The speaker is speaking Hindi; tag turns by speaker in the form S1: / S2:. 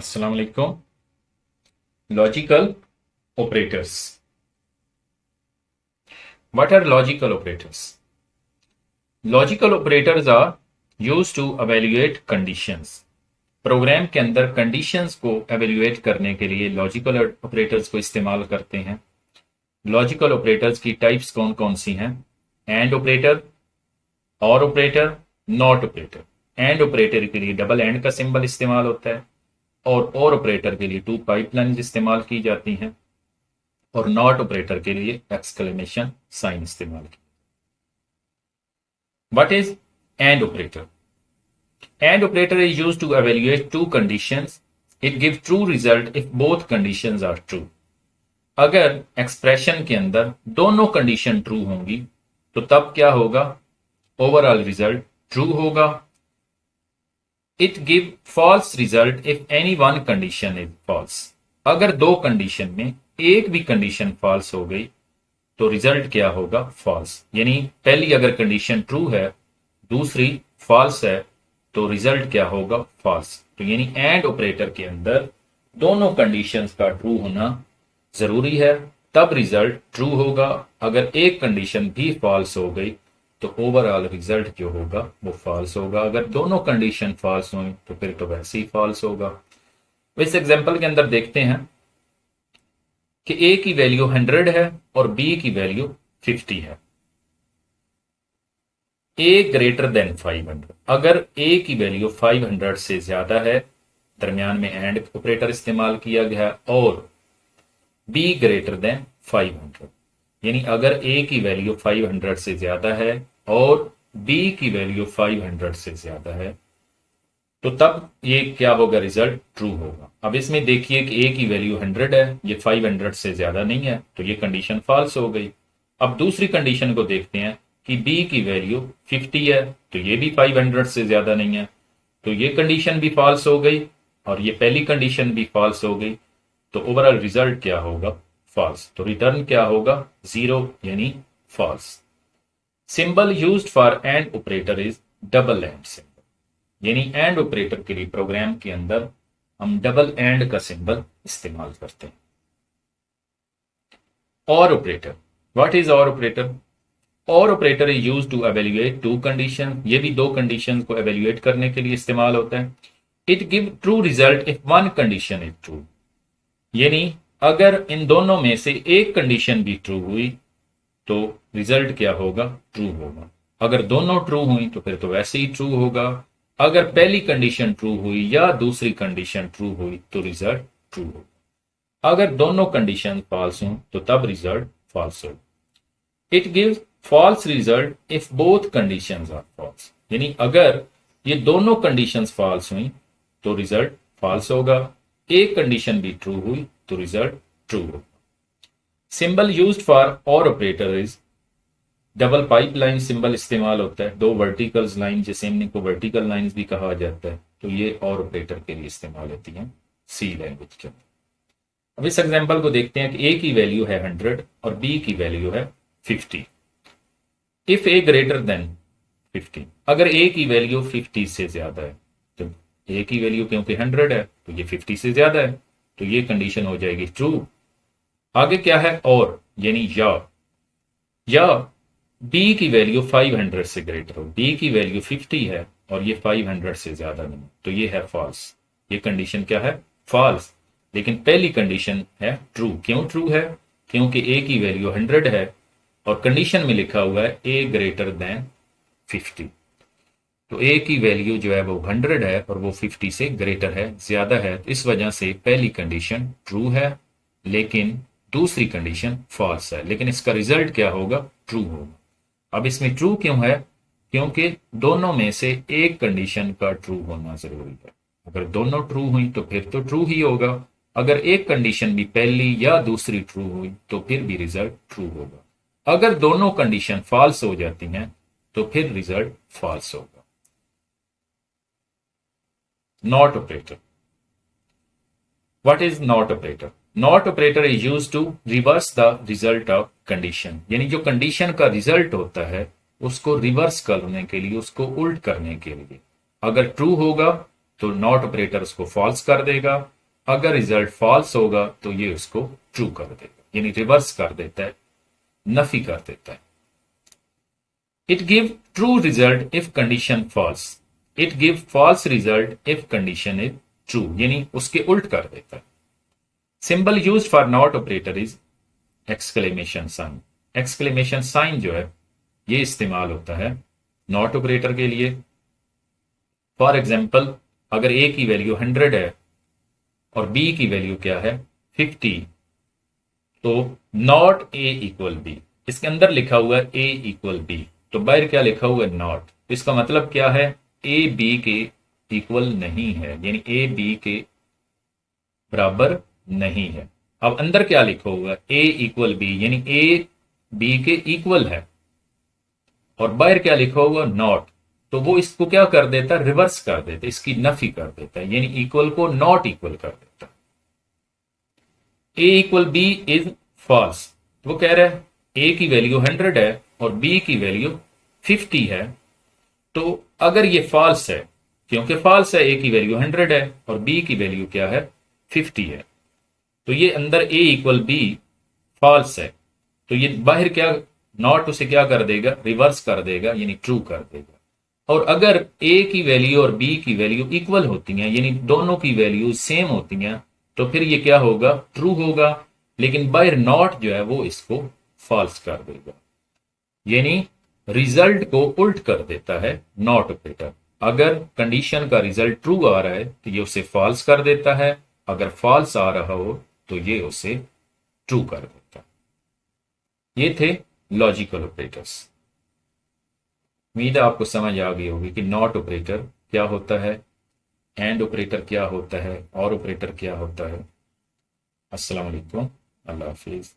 S1: अस्सलाम वालेकुम। Logical operators. What are logical operators? Logical operators are used to evaluate conditions. Program के अंदर कंडीशंस को एवेल्युएट करने के लिए लॉजिकल ऑपरेटर्स को इस्तेमाल करते हैं। लॉजिकल ऑपरेटर्स की टाइप्स कौन कौन सी हैं? And operator, or operator, not operator. And operator के लिए डबल एंड का सिंबल इस्तेमाल होता है और ऑपरेटर के लिए टू पाइपलाइंस इस्तेमाल की जाती हैं और नॉट ऑपरेटर के लिए एक्सक्लेमेशन साइन इस्तेमाल की। What is and operator? And operator is used to evaluate two conditions. It give true result if both conditions are true. अगर एक्सप्रेशन के अंदर दोनों कंडीशन ट्रू होंगी तो तब क्या होगा? ओवरऑल रिजल्ट ट्रू होगा। It give false result if any one condition is false. अगर दो कंडीशन में एक भी कंडीशन फॉल्स हो गई तो रिजल्ट क्या होगा? फॉल्स। यानी पहली अगर कंडीशन ट्रू है, दूसरी फॉल्स है, तो रिजल्ट क्या होगा? फॉल्स। तो यानी एंड ऑपरेटर के अंदर दोनों कंडीशंस का ट्रू होना जरूरी है, तब रिजल्ट ट्रू होगा। अगर एक कंडीशन भी फॉल्स हो गई तो ओवरऑल रिजल्ट जो होगा वो फॉल्स होगा। अगर दोनों कंडीशन फॉल्स हुई तो फिर तो वैसे ही फॉल्स होगा। इस एग्जांपल के अंदर देखते हैं कि ए की वैल्यू 100 है और बी की वैल्यू 50 है। ए ग्रेटर देन 500। अगर ए की वैल्यू 500 से ज्यादा है, दरमियान में एंड ऑपरेटर इस्तेमाल किया गया, और बी ग्रेटर देन 500, यानी अगर ए की वैल्यू 500 से ज्यादा है और बी की वैल्यू 500 से ज्यादा है, तो तब ये क्या होगा? रिजल्ट ट्रू होगा। अब इसमें देखिए कि ए की वैल्यू 100 है, ये 500 से ज्यादा नहीं है, तो ये कंडीशन फॉल्स हो गई। अब दूसरी कंडीशन को देखते हैं कि बी की वैल्यू 50 है, तो ये भी 500 से ज्यादा नहीं है, तो ये कंडीशन भी फॉल्स हो गई और ये पहली कंडीशन भी फॉल्स हो गई। तो ओवरऑल रिजल्ट क्या होगा? फॉल्स। तो रिटर्न क्या होगा? 0, यानी false. Symbol used for and operator is double and symbol. यानी एंड ऑपरेटर के लिए प्रोग्राम के अंदर हम डबल एंड का सिंबल इस्तेमाल करते हैं। Or operator, what is or operator? Or operator is used to evaluate two condition. ये भी दो कंडीशन को एवेल्युएट करने के लिए इस्तेमाल होता है। It give true result if one condition is true. यानी अगर इन दोनों में से एक कंडीशन भी ट्रू हुई तो रिजल्ट क्या होगा? ट्रू होगा। अगर दोनों ट्रू हुई तो फिर तो वैसे ही ट्रू होगा। अगर पहली कंडीशन ट्रू हुई या दूसरी कंडीशन ट्रू हुई तो रिजल्ट ट्रू होगा। अगर दोनों कंडीशन फॉल्स हो तो तब रिजल्ट फॉल्स होगा। It gives false result if both conditions are false. यानी अगर ये दोनों कंडीशंस फॉल्स हुई तो रिजल्ट फॉल्स होगा। एक कंडीशन भी ट्रू हुई तो रिजल्ट ट्रू होगा। सिंबल यूज्ड फॉर और operator is double pipeline symbol इस्तेमाल होता है। दो वर्टिकल लाइन, जैसे इनको वर्टिकल लाइंस भी कहा जाता है, तो ये और ऑपरेटर के लिए इस्तेमाल होती हैं सी लैंग्वेज के अंदर। अब इस एग्जांपल को देखते हैं कि ए की वैल्यू है 100 और बी की वैल्यू है 50। इफ ए ग्रेटर देन 50, अगर ए की वैल्यू 50 से ज्यादा है, तो ए की वैल्यू क्योंकि 100 है तो ये 50 से ज्यादा है, तो ये कंडीशन हो जाएगी ट्रू। आगे क्या है? और, यानी या बी की वैल्यू 500 से ग्रेटर हो। बी की वैल्यू 50 है और ये 500 से ज्यादा नहीं, तो ये है फॉल्स। ये कंडीशन क्या है? फॉल्स। लेकिन पहली कंडीशन है ट्रू। क्यों ट्रू है? क्योंकि ए की वैल्यू 100 है और कंडीशन में लिखा हुआ है ए ग्रेटर देन 50। तो ए की वैल्यू जो है वो 100 है और वो 50 से ग्रेटर है, ज्यादा है, तो इस वजह से पहली कंडीशन ट्रू है लेकिन दूसरी कंडीशन फॉल्स है। लेकिन इसका रिजल्ट क्या होगा? ट्रू होगा। अब इसमें ट्रू क्यों है? क्योंकि दोनों में से एक कंडीशन का ट्रू होना जरूरी है। अगर दोनों ट्रू हुई तो फिर तो ट्रू ही होगा। अगर एक कंडीशन भी पहली या दूसरी ट्रू हुई तो फिर भी रिजल्ट ट्रू होगा। अगर दोनों कंडीशन फॉल्स हो जाती हैं तो फिर रिजल्ट फॉल्स होगा। Not operator, what is not operator? Not operator is used to reverse the result of condition. यानी जो कंडीशन का रिजल्ट होता है उसको रिवर्स करने के लिए, उसको उल्ट करने के लिए। अगर ट्रू होगा तो नॉट ऑपरेटर उसको फॉल्स कर देगा, अगर रिजल्ट फॉल्स होगा तो ये उसको ट्रू कर देगा, यानी रिवर्स कर देता है, नफी कर देता है। It give true result if condition false, it give false result if condition is true, यानी उसके उल्ट कर देता है। Symbol used for not operator is exclamation sign, exclamation sign जो है ये इस्तेमाल होता है नॉट ऑपरेटर के लिए। फॉर एग्जाम्पल, अगर ए की वैल्यू 100 है और बी की वैल्यू क्या है 50, तो नॉट ए इक्वल बी, इसके अंदर लिखा हुआ है ए इक्वल बी, तो बाहर क्या लिखा हुआ है नॉट, इसका मतलब क्या है ए बी के इक्वल नहीं है, यानी ए बी के बराबर नहीं है। अब अंदर क्या लिखा हुआ है ए इक्वल बी, यानी ए बी के इक्वल है, और बाहर क्या लिखा हुआ नॉट, तो वो इसको क्या कर देता है रिवर्स कर देता है, इसकी नफी कर देता है, यानी इक्वल को नॉट इक्वल कर देता है। ए इक्वल बी इज फॉल्स, वो कह रहा है ए की वैल्यू 100 है और बी की वैल्यू 50 है, तो अगर ये फॉल्स है, क्योंकि फॉल्स है, ए की वैल्यू 100 है और बी की वैल्यू क्या है 50 है, तो ये अंदर ए इक्वल बी फॉल्स है, तो ये बाहर क्या नॉट उसे क्या कर देगा रिवर्स कर देगा, यानी ट्रू कर देगा। और अगर ए की वैल्यू और बी की वैल्यू इक्वल होती हैं, यानी दोनों की वैल्यू सेम होती हैं, तो फिर ये क्या होगा ट्रू होगा, लेकिन बाहर नॉट जो है वो इसको फॉल्स कर देगा, यानी रिजल्ट को उल्ट कर देता है नॉट ऑपरेटर। अगर कंडीशन का रिजल्ट ट्रू आ रहा है तो ये उसे फॉल्स कर देता है, अगर फॉल्स आ रहा हो तो ये उसे ट्रू कर देता है। ये थे लॉजिकल ऑपरेटर्स। उम्मीद है आपको समझ आ गई होगी कि नॉट ऑपरेटर क्या होता है, एंड ऑपरेटर क्या होता है, और ऑपरेटर क्या होता है। अस्सलाम वालेकुम, अल्लाह हाफिज।